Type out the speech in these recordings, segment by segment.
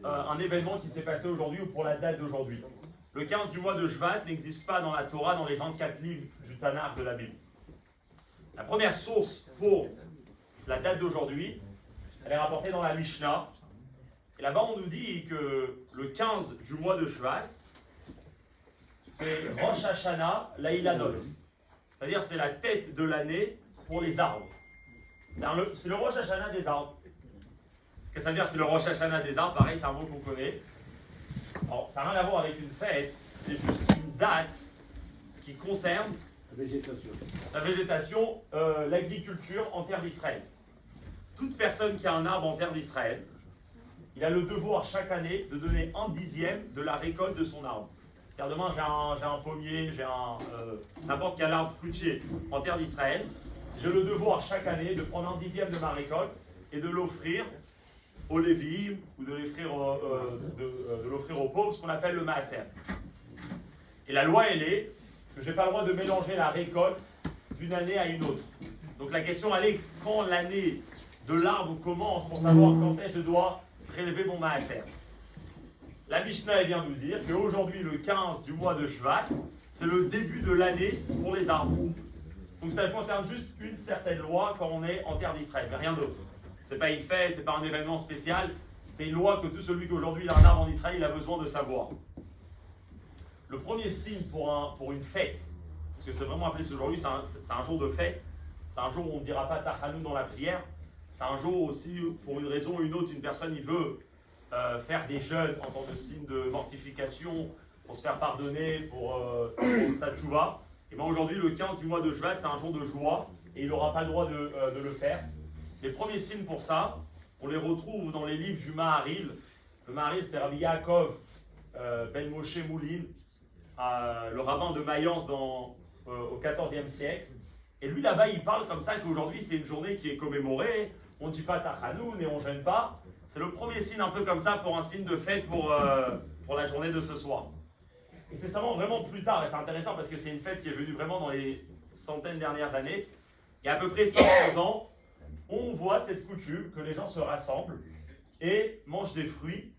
un événement qui s'est passé aujourd'hui ou pour la date d'aujourd'hui. Le 15 du mois de Shvat n'existe pas dans la Torah, dans les 24 livres du Tanakh de la Bible. La première source pour la date d'aujourd'hui, elle est rapportée dans la Mishnah. Et là-bas, on nous dit que le 15 du mois de Shvat, c'est Rosh Hashanah Laïlanot. C'est-à-dire, c'est la tête de l'année pour les arbres. C'est le Rosh Hashanah des arbres. Qu'est-ce que ça veut dire, c'est le Rosh Hashanah des arbres? Pareil, c'est un mot qu'on connaît. Alors, ça n'a rien à voir avec une fête, c'est juste une date qui concerne la végétation, l'agriculture en terre d'Israël. Toute personne qui a un arbre en terre d'Israël, il a le devoir chaque année de donner 1/10 de la récolte de son arbre. C'est-à-dire demain j'ai un pommier, j'ai n'importe quel arbre fruitier en terre d'Israël, j'ai le devoir chaque année de prendre 1/10 de ma récolte et de l'offrir aux Lévi'im ou de l'offrir aux pauvres, ce qu'on appelle le Maaser. Et la loi, elle est que je n'ai pas le droit de mélanger la récolte d'une année à une autre. Donc la question, elle est quand l'année de l'arbre commence pour savoir quand est-ce que je dois prélever mon Maaser. La Mishnah, elle vient nous dire qu'aujourd'hui, le 15 du mois de Shvat, c'est le début de l'année pour les arbres. Donc ça concerne juste une certaine loi quand on est en terre d'Israël, mais rien d'autre. Ce n'est pas une fête, ce n'est pas un événement spécial, c'est une loi que tout celui qui aujourd'hui a un arbre en Israël, il a besoin de savoir. Le premier signe pour une fête, parce que c'est vraiment appelé aujourd'hui, c'est un jour de fête, c'est un jour où on ne dira pas Tachanou dans la prière, c'est un jour aussi, pour une raison ou une autre, une personne il veut faire des jeûnes en tant que signe de mortification, pour se faire pardonner, pour sa tchouva. Et bien aujourd'hui, le 15 du mois de Shvat, c'est un jour de joie, et il n'aura pas le droit de le faire. Les premiers signes pour ça, on les retrouve dans les livres du Maharil. Le Maharil, c'est Rabbi Yaakov Ben Moshe Moulin, le rabbin de Mayence au XIVe siècle. Et lui, là-bas, il parle comme ça qu'aujourd'hui, c'est une journée qui est commémorée. On ne dit pas Tachanoun et on ne gêne pas. C'est le premier signe un peu comme ça pour un signe de fête pour la journée de ce soir. Et c'est seulement vraiment plus tard, et c'est intéressant parce que c'est une fête qui est venue vraiment dans les centaines dernières années. Il y a à peu près 500 ans, on voit cette coutume que les gens se rassemblent et mangent des fruits,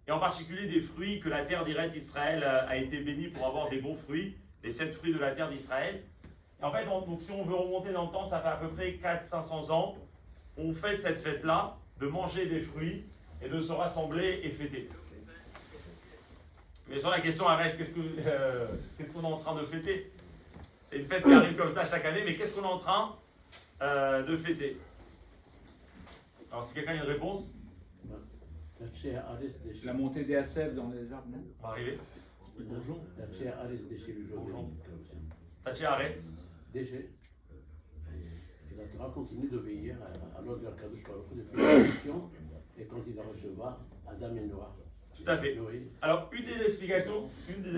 et en particulier des fruits que la terre d'Israël Israël a été bénie pour avoir des bons fruits, les 7 fruits de la terre d'Israël. Et en fait, donc, si on veut remonter dans le temps, ça fait à peu près 400-500 ans, on fête cette fête-là, de manger des fruits et de se rassembler et fêter. Mais sur la question reste, qu'est-ce qu'on est en train de fêter? C'est une fête qui arrive comme ça chaque année, mais qu'est-ce qu'on est en train de fêter? Alors, si quelqu'un a une réponse? La montée des Asèves dans les arbres, non? On va arriver. Bonjour. Bonjour. Taché arrête. Déchet. La Torah continue de veiller à l'ordre de Kadosh Baruch Hu depuis la création et quand il va recevoir Adam et Noah. Tout à fait. Alors, une des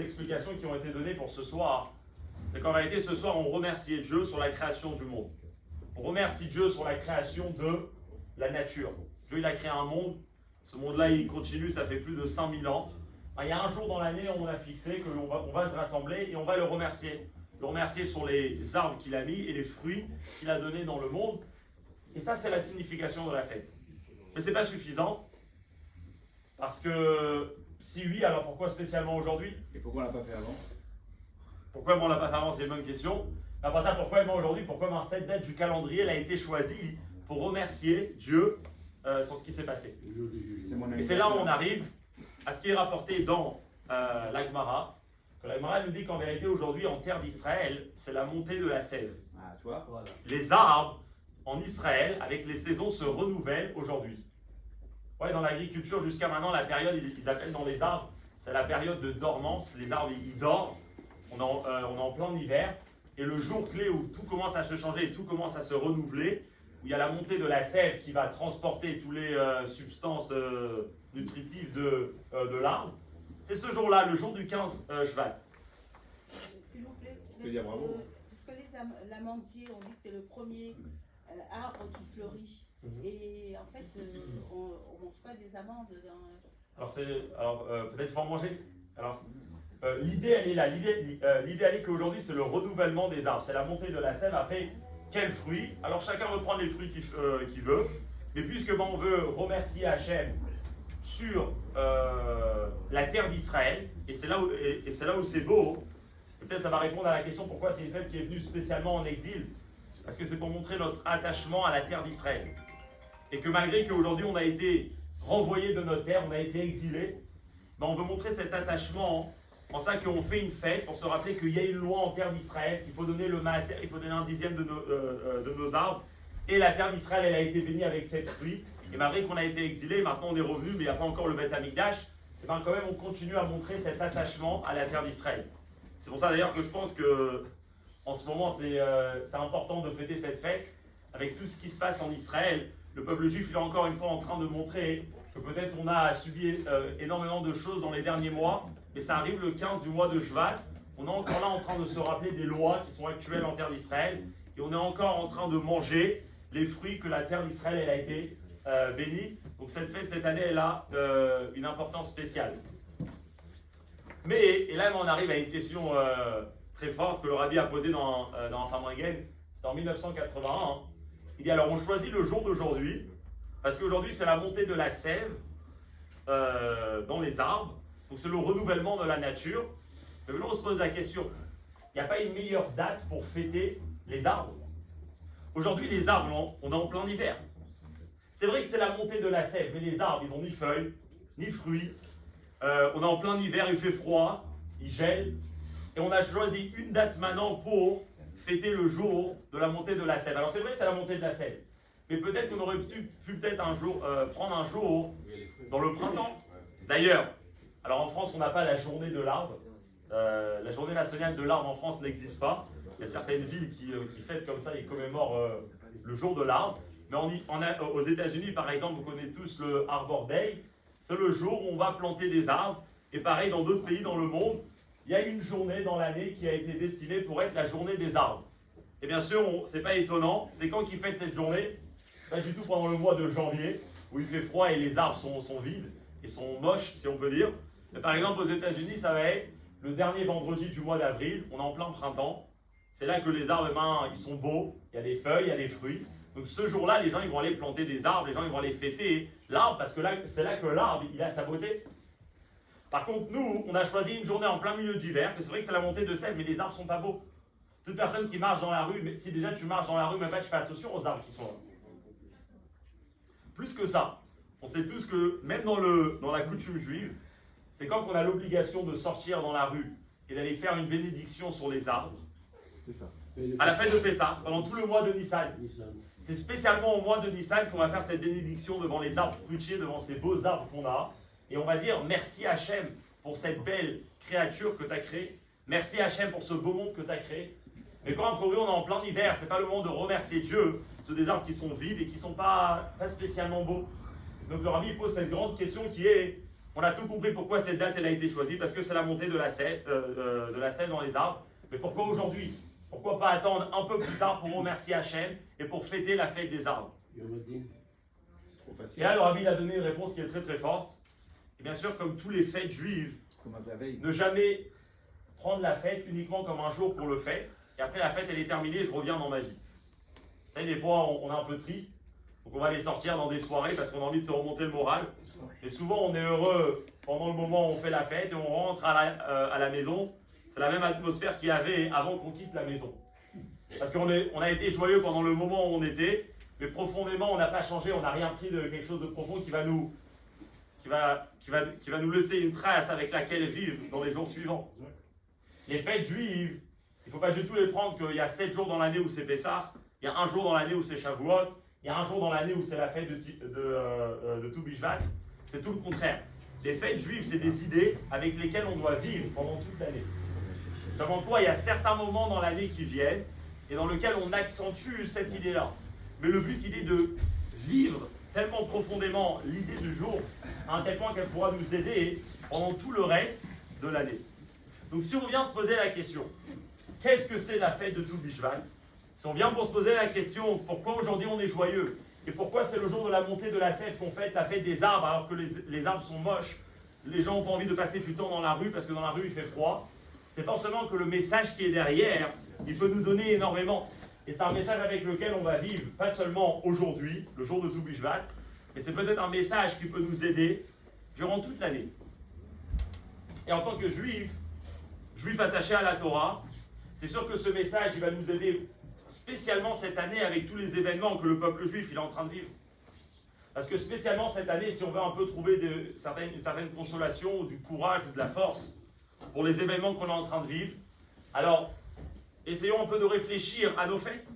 explications qui ont été données pour ce soir, c'est qu'en réalité, ce soir, on remerciait Dieu sur la création du monde. On remercie Dieu sur la création de la nature. Dieu, il a créé un monde. Ce monde-là, il continue, ça fait plus de 5000 ans. Il y a un jour dans l'année où on a fixé qu'on va se rassembler et on va le remercier. Le remercier sur les arbres qu'il a mis et les fruits qu'il a donnés dans le monde. Et ça, c'est la signification de la fête. Mais ce n'est pas suffisant. Parce que si oui, alors pourquoi spécialement aujourd'hui? Et pourquoi on ne l'a pas fait avant? Pourquoi on ne l'a pas fait avant? C'est une bonne question. Après ça, pourquoi aujourd'hui? Pourquoi cette date du calendrier elle a été choisie pour remercier Dieu sur ce qui s'est passé? Et c'est là où on arrive à ce qui est rapporté dans la Gemara. La Gemara nous dit qu'en vérité, aujourd'hui, en terre d'Israël, c'est la montée de la sève. Ah, tu vois? Voilà. Les arbres en Israël, avec les saisons, se renouvellent aujourd'hui. Ouais, dans l'agriculture, jusqu'à maintenant, la période, ils appellent dans les arbres, c'est la période de dormance. Les arbres, ils dorment. On est en plein hiver. Et le jour clé où tout commence à se changer et tout commence à se renouveler, où il y a la montée de la sève qui va transporter toutes les substances nutritives de l'arbre, c'est ce jour-là, le jour du 15 Shvat. S'il vous plaît, Je peux dire bravo. parce que l'amandier, on dit que c'est le premier arbre qui fleurit. Et en fait, on ne mange pas des amandes dans... Alors, peut-être faut en manger. Alors, l'idée, elle est là. L'idée, elle est qu'aujourd'hui, c'est le renouvellement des arbres. C'est la montée de la sève. Après, quels fruits? Alors, chacun veut prendre les fruits qu'il veut. Mais puisque on veut remercier Hachem sur la terre d'Israël, et c'est là où c'est beau. Peut-être ça va répondre à la question pourquoi c'est une fête qui est venue spécialement en exil, parce que c'est pour montrer notre attachement à la terre d'Israël. Et que malgré qu'aujourd'hui on a été renvoyé de notre terre, on a été exilé, ben on veut montrer cet attachement en ça qu'on fait une fête pour se rappeler qu'il y a une loi en terre d'Israël, qu'il faut donner le maaser, il faut donner un dixième de nos arbres. Et la terre d'Israël, elle a été bénie avec cette fruit. Et malgré qu'on a été exilé, maintenant on est revenu, mais il n'y a pas encore le Beth Amikdash, et ben quand même on continue à montrer cet attachement à la terre d'Israël. C'est pour ça d'ailleurs que je pense que en ce moment c'est important de fêter cette fête avec tout ce qui se passe en Israël. Le peuple juif il est encore une fois en train de montrer que peut-être on a subi énormément de choses dans les derniers mois, mais ça arrive le 15 du mois de Shvat. On est encore là en train de se rappeler des lois qui sont actuelles en terre d'Israël, et on est encore en train de manger les fruits que la terre d'Israël elle a été bénie. Donc cette fête cette année elle a une importance spéciale. Mais, et là on arrive à une question très forte que le rabbi a posée dans Famringen, c'était en 1981. Hein. Il dit alors on choisit le jour d'aujourd'hui, parce qu'aujourd'hui c'est la montée de la sève dans les arbres, donc c'est le renouvellement de la nature. Mais maintenant on se pose la question, il n'y a pas une meilleure date pour fêter les arbres? Aujourd'hui les arbres, on est en plein hiver. C'est vrai que c'est la montée de la sève, mais les arbres ils n'ont ni feuilles, ni fruits. On est en plein hiver, il fait froid, il gèle. Et on a choisi une date maintenant pour fêter le jour de la montée de la sève. Alors c'est vrai que c'est la montée de la sève. Mais peut-être qu'on aurait pu peut-être un jour prendre un jour dans le printemps. D'ailleurs, alors en France on n'a pas la journée de l'arbre. La journée nationale de l'arbre en France n'existe pas. Il y a certaines villes qui fêtent comme ça et commémorent le jour de l'arbre. Mais aux États-Unis par exemple, vous connaissez tous le Arbor Day. C'est le jour où on va planter des arbres. Et pareil, dans d'autres pays dans le monde, il y a une journée dans l'année qui a été destinée pour être la journée des arbres. Et bien sûr, c'est pas étonnant, c'est quand qu'ils fêtent cette journée? Pas du tout pendant le mois de janvier, où il fait froid et les arbres sont vides et sont moches, si on peut dire. Mais par exemple, aux États-Unis, ça va être le dernier vendredi du mois d'avril, on est en plein printemps. C'est là que les arbres, ils sont beaux, il y a des feuilles, il y a des fruits. Donc ce jour-là, les gens ils vont aller planter des arbres, les gens ils vont aller fêter l'arbre, parce que là, c'est là que l'arbre, il a sa beauté. Par contre, nous, on a choisi une journée en plein milieu d'hiver, que c'est vrai que c'est la montée de sève, mais les arbres sont pas beaux. Toute personne qui marche dans la rue, mais si déjà tu marches dans la rue, même pas tu fais attention aux arbres qui sont là. Plus que ça, on sait tous que même dans la coutume juive, c'est quand on a l'obligation de sortir dans la rue et d'aller faire une bénédiction sur les arbres. C'est ça. À la fête de Pessah, pendant tout le mois de Nissan. C'est spécialement au mois de Nissan qu'on va faire cette bénédiction devant les arbres fruitiers, devant ces beaux arbres qu'on a. Et on va dire merci Hachem pour cette belle créature que tu as créée. Merci Hachem pour ce beau monde que tu as créé. Mais quand après on est en plein hiver, c'est pas le moment de remercier Dieu. Ce sont des arbres qui sont vides et qui ne sont pas spécialement beaux. Donc le rabbi pose cette grande question qui est, on a tout compris pourquoi cette date elle a été choisie, parce que c'est la montée de la sève dans les arbres. Mais pourquoi aujourd'hui? Pourquoi pas attendre un peu plus tard pour remercier Hachem et pour fêter la fête des arbres? C'est trop facile. Et là, le rabbi a donné une réponse qui est très très forte. Et bien sûr, comme tous les fêtes juives, Comme la veille. ne jamais prendre la fête uniquement comme un jour pour le fête. Et après la fête, elle est terminée, je reviens dans ma vie. Vous savez, des fois, on est un peu triste. Donc on va aller sortir dans des soirées parce qu'on a envie de se remonter le moral. Et souvent, on est heureux pendant le moment où on fait la fête et on rentre à la maison. C'est la même atmosphère qu'il y avait avant qu'on quitte la maison. Parce qu'on a été joyeux pendant le moment où on était, mais profondément, on n'a pas changé, on n'a rien pris de quelque chose de profond qui va nous laisser une trace avec laquelle vivre dans les jours suivants. Les fêtes juives, il ne faut pas du tout les prendre qu'il y a 7 jours dans l'année où c'est Pessah, il y a un jour dans l'année où c'est Shavuot, il y a un jour dans l'année où c'est la fête de Tu Bishvat. C'est tout le contraire. Les fêtes juives, c'est des idées avec lesquelles on doit vivre pendant toute l'année. Seulement quoi, il y a certains moments dans l'année qui viennent et dans lesquels on accentue cette idée-là. Mais le but, il est de vivre tellement profondément l'idée du jour, à un tel point qu'elle pourra nous aider pendant tout le reste de l'année. Donc si on vient se poser la question, qu'est-ce que c'est la fête de Tu Bishvat? Si on vient pour se poser la question, pourquoi aujourd'hui on est joyeux? Et pourquoi c'est le jour de la montée de la sève qu'on fête la fête des arbres alors que les arbres sont moches? Les gens n'ont pas envie de passer du temps dans la rue parce que dans la rue il fait froid. C'est pas seulement que le message qui est derrière, il peut nous donner énormément. Et c'est un message avec lequel on va vivre, pas seulement aujourd'hui, le jour de Tu Bishvat, mais c'est peut-être un message qui peut nous aider durant toute l'année. Et en tant que juif attaché à la Torah, c'est sûr que ce message, il va nous aider spécialement cette année avec tous les événements que le peuple juif il est en train de vivre. Parce que spécialement cette année, si on veut un peu trouver une certaine consolation, ou du courage, ou de la force pour les événements qu'on est en train de vivre, alors essayons un peu de réfléchir à nos fêtes.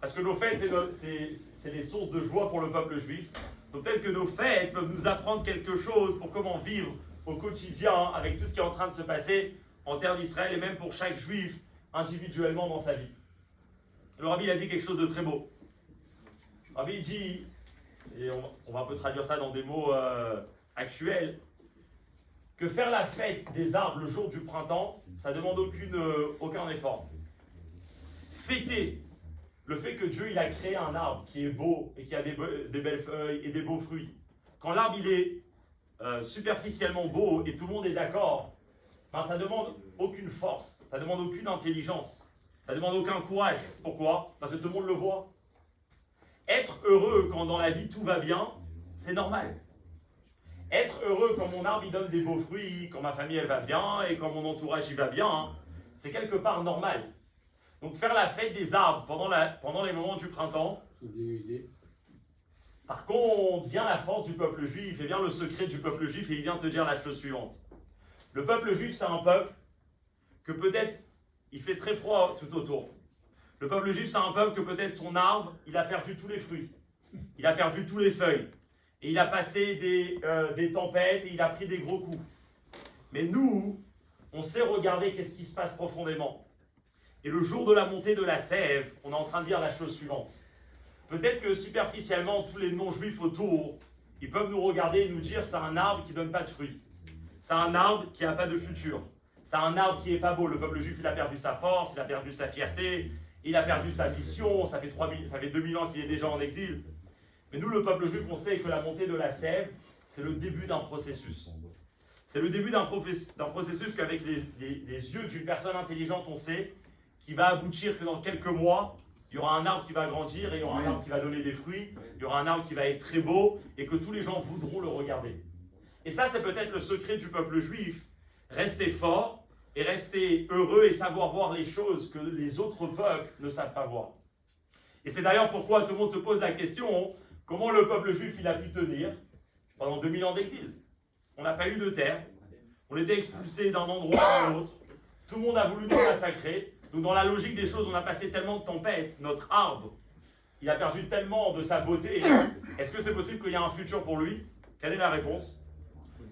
Parce que nos fêtes, c'est les sources de joie pour le peuple juif. Donc peut-être que nos fêtes peuvent nous apprendre quelque chose pour comment vivre au quotidien avec tout ce qui est en train de se passer en terre d'Israël et même pour chaque juif individuellement dans sa vie. Le rabbi il a dit quelque chose de très beau. Le rabbi il dit, et on va un peu traduire ça dans des mots actuels, que faire la fête des arbres le jour du printemps, ça ne demande aucun effort. Fêter le fait que Dieu il a créé un arbre qui est beau et qui a des belles feuilles et des beaux fruits. Quand l'arbre il est superficiellement beau et tout le monde est d'accord, ben, ça ne demande aucune force, ça ne demande aucune intelligence, ça ne demande aucun courage. Pourquoi? Parce que tout le monde le voit. Être heureux quand dans la vie tout va bien, c'est normal. Être heureux quand mon arbre il donne des beaux fruits, quand ma famille elle va bien et quand mon entourage il va bien, hein, c'est quelque part normal. Donc faire la fête des arbres pendant les moments du printemps, par contre, vient la force du peuple juif et vient le secret du peuple juif et il vient te dire la chose suivante. Le peuple juif, c'est un peuple que peut-être il fait très froid tout autour. Le peuple juif, c'est un peuple que peut-être son arbre, il a perdu tous les fruits. Il a perdu tous les feuilles. Et il a passé des tempêtes et il a pris des gros coups. Mais nous, on sait regarder qu'est-ce qui se passe profondément. Et le jour de la montée de la sève, on est en train de dire la chose suivante. Peut-être que superficiellement, tous les non-juifs autour, ils peuvent nous regarder et nous dire c'est un arbre qui ne donne pas de fruits. C'est un arbre qui n'a pas de futur. C'est un arbre qui n'est pas beau. Le peuple juif, il a perdu sa force, il a perdu sa fierté, il a perdu sa mission. Ça fait 2000 ans qu'il est déjà en exil. Mais nous, le peuple juif, on sait que la montée de la sève, c'est le début d'un processus. C'est le début d'un processus qu'avec les yeux d'une personne intelligente, on sait, qui va aboutir que dans quelques mois, il y aura un arbre qui va grandir et il y aura un arbre qui va donner des fruits, il y aura un arbre qui va être très beau et que tous les gens voudront le regarder. Et ça, c'est peut-être le secret du peuple juif. Rester fort et rester heureux et savoir voir les choses que les autres peuples ne savent pas voir. Et c'est d'ailleurs pourquoi tout le monde se pose la question, comment le peuple juif il a pu tenir pendant 2000 ans d'exil. On n'a pas eu de terre, on était expulsés d'un endroit à l'autre, tout le monde a voulu nous massacrer. Donc dans la logique des choses, on a passé tellement de tempêtes, notre arbre, il a perdu tellement de sa beauté. Est-ce que c'est possible qu'il y ait un futur pour lui? Quelle est la réponse?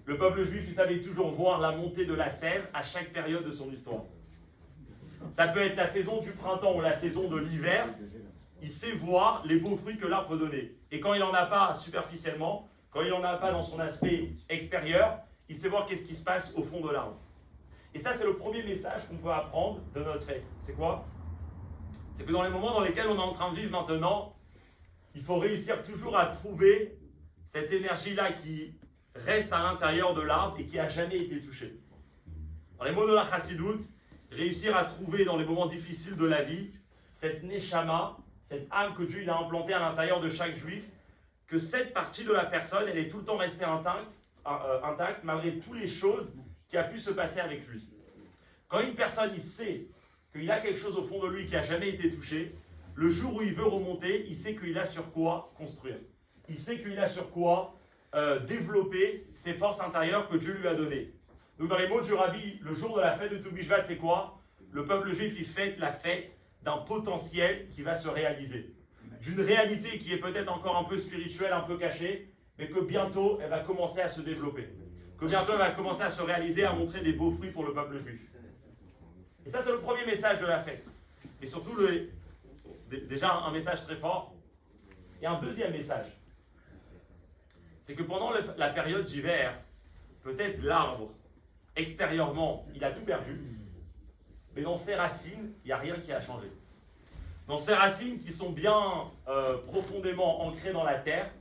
Le peuple juif, il savait toujours voir la montée de la sève à chaque période de son histoire. Ça peut être la saison du printemps ou la saison de l'hiver. Il sait voir les beaux fruits que l'arbre peut donner. Et quand il n'en a pas superficiellement, quand il n'en a pas dans son aspect extérieur, il sait voir qu'est-ce qui se passe au fond de l'arbre. Et ça, c'est le premier message qu'on peut apprendre de notre fête. C'est quoi? C'est que dans les moments dans lesquels on est en train de vivre maintenant, il faut réussir toujours à trouver cette énergie-là qui reste à l'intérieur de l'arbre et qui n'a jamais été touchée. Dans les mots de la Chassidoute, réussir à trouver dans les moments difficiles de la vie cette neshama, cette âme que Dieu il a implantée à l'intérieur de chaque juif, que cette partie de la personne, elle est tout le temps restée intacte malgré toutes les choses qui a pu se passer avec lui. Quand une personne il sait qu'il a quelque chose au fond de lui qui n'a jamais été touché, le jour où il veut remonter, il sait qu'il a sur quoi construire. Il sait qu'il a sur quoi développer ses forces intérieures que Dieu lui a données. Donc dans les mots du Rabbi, le jour de la fête de Tou Bishvat, c'est quoi? Le peuple juif, il fête la fête d'un potentiel qui va se réaliser. D'une réalité qui est peut-être encore un peu spirituelle, un peu cachée, mais que bientôt, elle va commencer à se développer. Que bientôt, elle va commencer à se réaliser, à montrer des beaux fruits pour le peuple juif. Et ça, c'est le premier message de la fête. Et surtout, déjà un message très fort. Et un deuxième message, c'est que pendant la période d'hiver, peut-être l'arbre, extérieurement, il a tout perdu, mais dans ses racines, il n'y a rien qui a changé. Dans ses racines qui sont bien profondément ancrées dans la terre,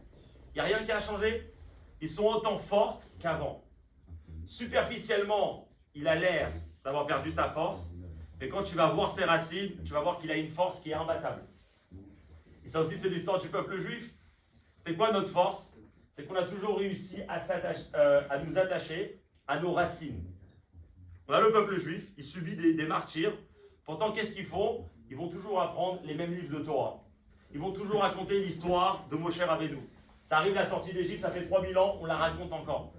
il n'y a rien qui a changé. Ils sont autant fortes qu'avant. Superficiellement, il a l'air d'avoir perdu sa force, mais quand tu vas voir ses racines, tu vas voir qu'il a une force qui est imbattable. Et ça aussi, c'est l'histoire du peuple juif. C'était quoi notre force? c'est qu'on a toujours réussi à nous attacher à nos racines. On a le peuple juif, il subit des martyrs. Pourtant, qu'est-ce qu'ils font? Ils vont toujours apprendre les mêmes livres de Torah. Ils vont toujours raconter l'histoire de Moshe Rabbeinu. Ça arrive la sortie d'Égypte, ça fait 3000 ans, on la raconte encore.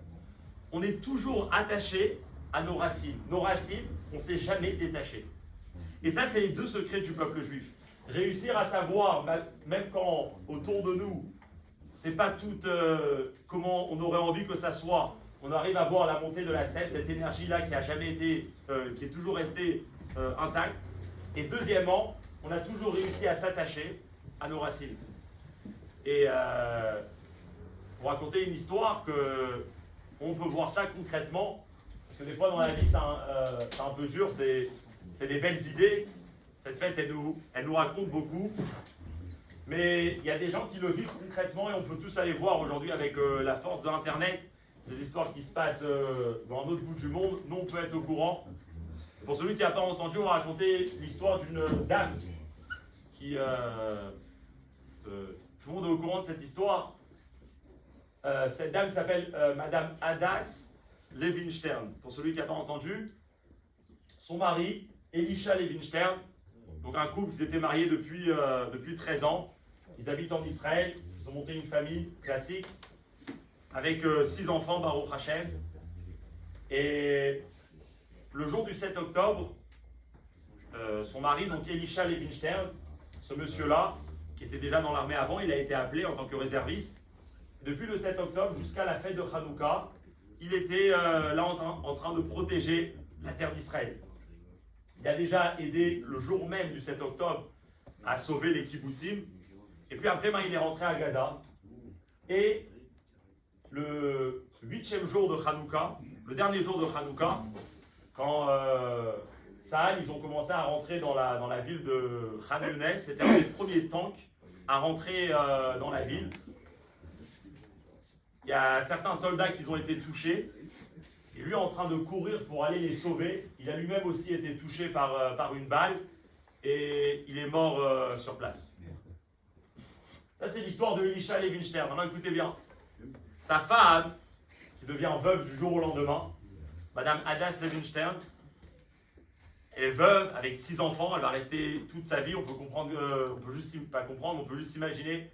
On est toujours attaché à nos racines. Nos racines, on ne s'est jamais détaché. Et ça, c'est les deux secrets du peuple juif. Réussir à savoir, même quand autour de nous, c'est pas tout comment on aurait envie que ça soit, on arrive à voir la montée de la sève, cette énergie-là qui a jamais été, qui est toujours restée intacte. Et deuxièmement, on a toujours réussi à s'attacher à nos racines. Et pour raconter une histoire que on peut voir ça concrètement, parce que des fois dans la vie c'est un peu dur, c'est des belles idées. Cette fête, elle nous raconte beaucoup. Mais il y a des gens qui le vivent concrètement et on peut tous aller voir aujourd'hui avec la force de Internet, des histoires qui se passent dans un autre bout du monde. Nous, on peut être au courant. Pour celui qui n'a pas entendu, on va raconter l'histoire d'une dame qui... tout le monde est au courant de cette histoire. Cette dame s'appelle Madame Hadass Levinstern. Pour celui qui n'a pas entendu, son mari, Elisha Levinstern, donc un couple qui s'était marié depuis 13 ans. Ils habitent en Israël, ils ont monté une famille classique avec 6 enfants, Baruch Hashem. Et le jour du 7 octobre, son mari, donc Elisha Levinstern, ce monsieur-là, qui était déjà dans l'armée avant, il a été appelé en tant que réserviste. Depuis le 7 octobre jusqu'à la fête de Hanouka, il était là en train de protéger la terre d'Israël. Il a déjà aidé le jour même du 7 octobre à sauver les kibbutzim. Et puis après, il est rentré à Gaza. Et le 8e jour de Hanouka, le dernier jour de Hanouka, quand Tsahal, ils ont commencé à rentrer dans la ville de Khan Younes, c'était un des premiers tanks à rentrer dans la ville. Il y a certains soldats qui ont été touchés. Et lui, en train de courir pour aller les sauver, il a lui-même aussi été touché par une balle et il est mort sur place. Ça, c'est l'histoire de Elisha Levinstern. Maintenant, écoutez bien. Sa femme, qui devient veuve du jour au lendemain, Madame Hadass Levinstern, elle est veuve avec 6 enfants, elle va rester toute sa vie. On peut comprendre, on peut juste pas comprendre, on peut juste imaginer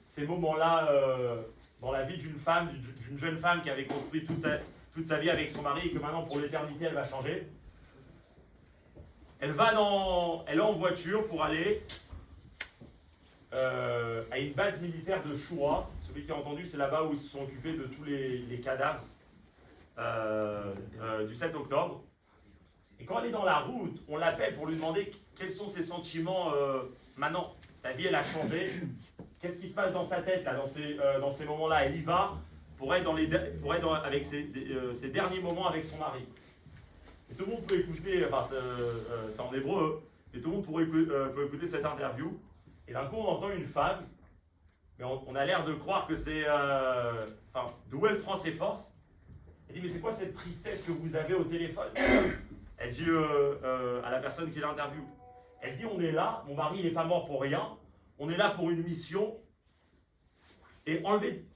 ces moments-là dans la vie d'une femme, d'une jeune femme qui avait construit toute sa vie avec son mari et que maintenant pour l'éternité elle va changer. Elle est en voiture pour aller à une base militaire de Shoura. Celui qui a entendu, c'est là-bas où ils se sont occupés de tous les cadavres du 7 octobre. Et quand elle est dans la route, on l'appelle pour lui demander quels sont ses sentiments maintenant. Sa vie, elle a changé. Qu'est-ce qui se passe dans sa tête là, dans ces moments-là? Elle y va pour être avec ses derniers moments avec son mari. Et tout le monde peut écouter, enfin c'est en hébreu, et tout le monde peut écouter cette interview. Et d'un coup, on entend une femme, mais on a l'air de croire que c'est... d'où elle prend ses forces. Elle dit, mais c'est quoi cette tristesse que vous avez au téléphone? Elle dit à la personne qui l'interviewe. Elle dit, on est là, mon mari il n'est pas mort pour rien, on est là pour une mission, et enlever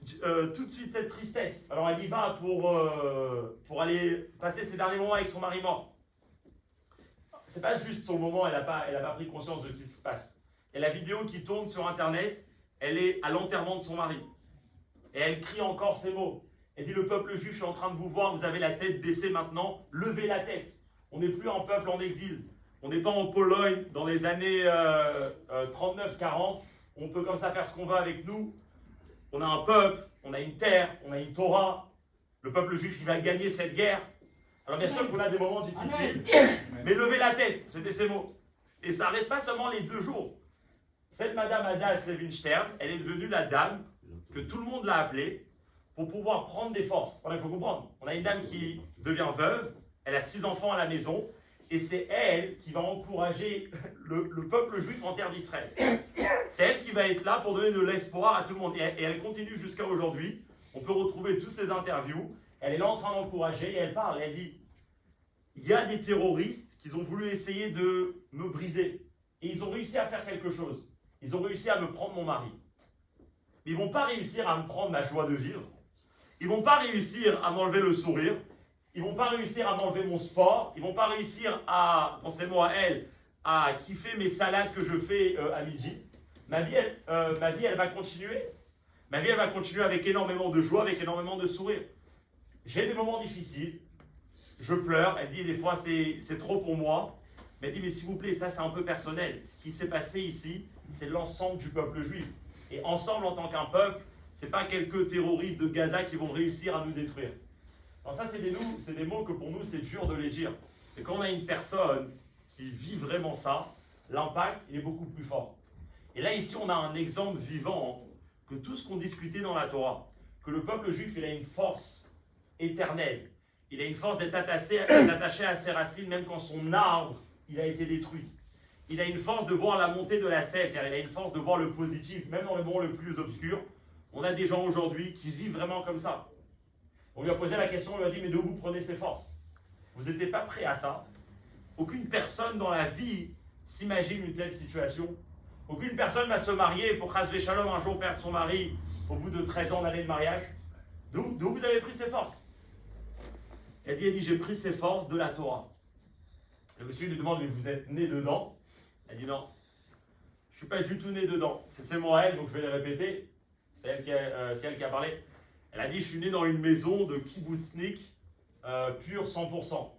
tout de suite cette tristesse. Alors elle y va pour aller passer ses derniers moments avec son mari mort. C'est pas juste sur le moment, elle n'a pas pris conscience de ce qui se passe. Et la vidéo qui tourne sur internet, elle est à l'enterrement de son mari. Et elle crie encore ces mots. Elle dit, le peuple juif, je suis en train de vous voir, vous avez la tête baissée maintenant, levez la tête. On n'est plus un peuple en exil. On n'est pas en Pologne dans les années 39-40. On peut comme ça faire ce qu'on veut avec nous. On a un peuple, on a une terre, on a une Torah. Le peuple juif, il va gagner cette guerre. Alors bien sûr qu'on a des moments difficiles, mais levez la tête, c'était ces mots. Et ça ne reste pas seulement les 2 jours. Cette Madame Hadass Levinstern, elle est devenue la dame que tout le monde l'a appelée pour pouvoir prendre des forces. Alors, il faut comprendre, on a une dame qui devient veuve, elle a 6 enfants à la maison, et c'est elle qui va encourager le peuple juif en terre d'Israël. C'est elle qui va être là pour donner de l'espoir à tout le monde. Et elle continue jusqu'à aujourd'hui. On peut retrouver toutes ces interviews. Elle est là en train d'encourager et elle parle. Elle dit, il y a des terroristes qui ont voulu essayer de me briser. Et ils ont réussi à faire quelque chose. Ils ont réussi à me prendre mon mari. mais ils ne vont pas réussir à me prendre ma joie de vivre. Ils ne vont pas réussir à m'enlever le sourire. Ils ne vont pas réussir à m'enlever mon sport. Ils ne vont pas réussir à, pensez-moi à elle, à kiffer mes salades que je fais à midi. Ma vie, elle va continuer. Ma vie, elle va continuer avec énormément de joie, avec énormément de sourire. J'ai des moments difficiles. Je pleure. Elle dit des fois, c'est trop pour moi. Mais elle dit, mais s'il vous plaît, ça c'est un peu personnel. Ce qui s'est passé ici, c'est l'ensemble du peuple juif. Et ensemble, en tant qu'un peuple, ce n'est pas quelques terroristes de Gaza qui vont réussir à nous détruire. Alors ça, c'est des mots que pour nous, c'est dur de les dire. Et quand on a une personne qui vit vraiment ça, l'impact, il est beaucoup plus fort. Et là, ici, on a un exemple vivant que tout ce qu'on discutait dans la Torah, que le peuple juif, il a une force éternelle. Il a une force d'être attaché à ses racines, même quand son arbre, il a été détruit. Il a une force de voir la montée de la sève, c'est-à-dire il a une force de voir le positif, même dans le moment le plus obscur. On a des gens aujourd'hui qui vivent vraiment comme ça. On lui a posé la question, on lui a dit, mais d'où vous prenez ces forces? Vous n'étiez pas prêt à ça. Aucune personne dans la vie s'imagine une telle situation. Aucune personne va se marier pour Chas Shalom un jour perdre son mari au bout de 13 ans d'année de mariage. D'où vous avez pris ces forces? Elle dit, j'ai pris ces forces de la Torah. Le monsieur lui demande, mais vous êtes né dedans? Elle dit non, je ne suis pas du tout né dedans. C'est moi elle, donc je vais les répéter. C'est elle qui a parlé. Elle a dit, je suis né dans une maison de kibbutznik pur 100%.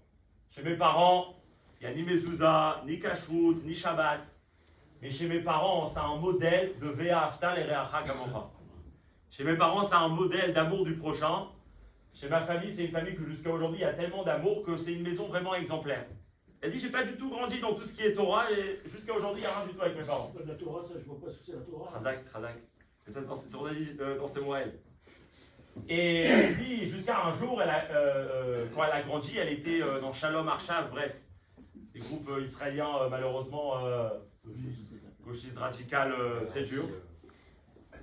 Chez mes parents, il n'y a ni mezouza, ni kashrut, ni shabbat. Mais chez mes parents, c'est un modèle de ve'ahavta l'ereacha kamocha. Chez mes parents, c'est un modèle d'amour du prochain. Chez ma famille, c'est une famille que jusqu'à aujourd'hui, il y a tellement d'amour que c'est une maison vraiment exemplaire. Elle dit, j'ai pas du tout grandi dans tout ce qui est Torah et jusqu'à aujourd'hui, il n'y a rien du tout avec mes parents. C'est pas de la Torah, ça, je vois pas ce que c'est la Torah. Khazak. C'est ça, c'est on a dit dans ses mots elle. Et elle dit, jusqu'à un jour, quand elle a grandi, elle était dans Shalom Arshav, bref, des groupes israéliens malheureusement gauchistes radicales très durs.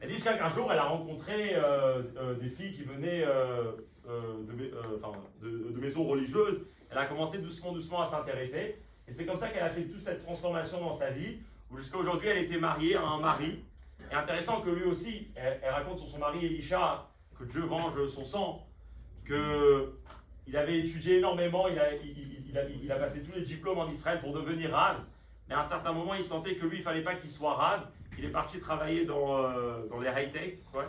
Elle dit jusqu'à qu'un jour, elle a rencontré des filles qui venaient de maisons religieuses. Elle a commencé doucement à s'intéresser. Et c'est comme ça qu'elle a fait toute cette transformation dans sa vie, où jusqu'à aujourd'hui, elle était mariée à un mari. Et intéressant que lui aussi, elle raconte sur son mari Elisha, que Dieu venge son sang, qu'il avait étudié énormément, il a passé tous les diplômes en Israël pour devenir rave. Mais à un certain moment, il sentait que lui, il ne fallait pas qu'il soit rave. Il est parti travailler dans les high-tech. Ouais,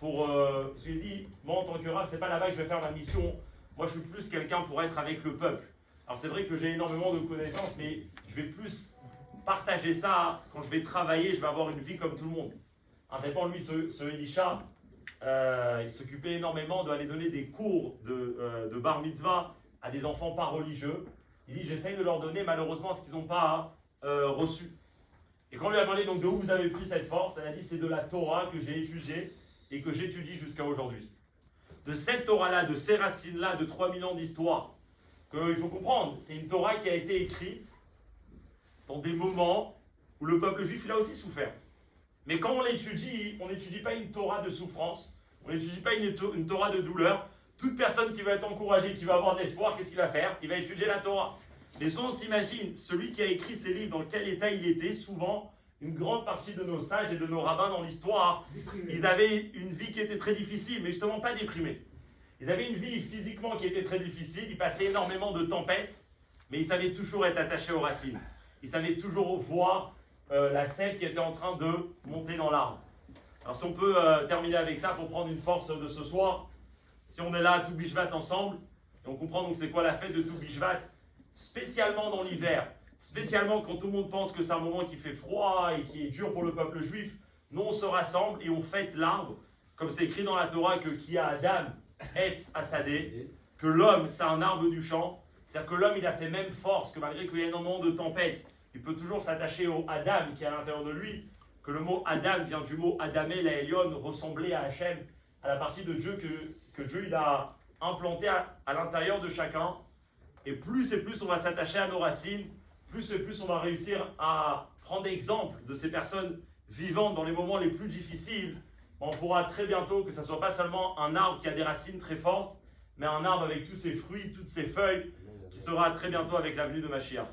je lui ai dit, moi en tant que rave, c'est pas là-bas que je vais faire ma mission. Moi, je suis plus quelqu'un pour être avec le peuple. Alors, c'est vrai que j'ai énormément de connaissances, mais je vais plus partager ça. Quand je vais travailler, je vais avoir une vie comme tout le monde. Indépendamment, lui, ce Elisha, il s'occupait énormément d'aller donner des cours de bar mitzvah à des enfants pas religieux. Il dit, j'essaye de leur donner malheureusement ce qu'ils n'ont pas reçu. Et quand on lui a demandé donc de où vous avez pris cette force, elle a dit, c'est de la Torah que j'ai étudiée et que j'étudie jusqu'à aujourd'hui. De cette Torah-là, de ces racines-là, de 3000 ans d'histoire, qu'il faut comprendre, c'est une Torah qui a été écrite dans des moments où le peuple juif, il a aussi souffert. Mais quand on l'étudie, on n'étudie pas une Torah de souffrance, on n'étudie pas une Torah de douleur. Toute personne qui va être encouragée, qui va avoir de l'espoir, qu'est-ce qu'il va faire? Il va étudier la Torah. Mais on s'imagine, celui qui a écrit ces livres, dans quel état il était, souvent, une grande partie de nos sages et de nos rabbins dans l'histoire, ils avaient une vie qui était très difficile, mais justement pas déprimée. Ils avaient une vie physiquement qui était très difficile, ils passaient énormément de tempêtes, mais ils savaient toujours être attachés aux racines. Ils savaient toujours voir la sève qui était en train de monter dans l'arbre. Alors si on peut terminer avec ça pour prendre une force de ce soir, si on est là à Tou Bishvat ensemble, et on comprend donc c'est quoi la fête de Tou Bishvat, spécialement dans l'hiver, spécialement quand tout le monde pense que c'est un moment qui fait froid et qui est dur pour le peuple juif, nous on se rassemble et on fête l'arbre, comme c'est écrit dans la Torah que qui a Adam, Etz Asadé, que l'homme c'est un arbre du champ, c'est-à-dire que l'homme il a ces mêmes forces, que malgré qu'il y ait énormément de tempêtes, il peut toujours s'attacher au Adam qui est à l'intérieur de lui, que le mot Adam vient du mot Adamé, la Elion, ressembler à Hachem, à la partie de Dieu que Dieu il a implanté à l'intérieur de chacun. Et plus on va s'attacher à nos racines, plus et plus on va réussir à prendre exemple de ces personnes vivantes dans les moments les plus difficiles. On pourra très bientôt que ce ne soit pas seulement un arbre qui a des racines très fortes, mais un arbre avec tous ses fruits, toutes ses feuilles, qui sera très bientôt avec la venue de Mashiach.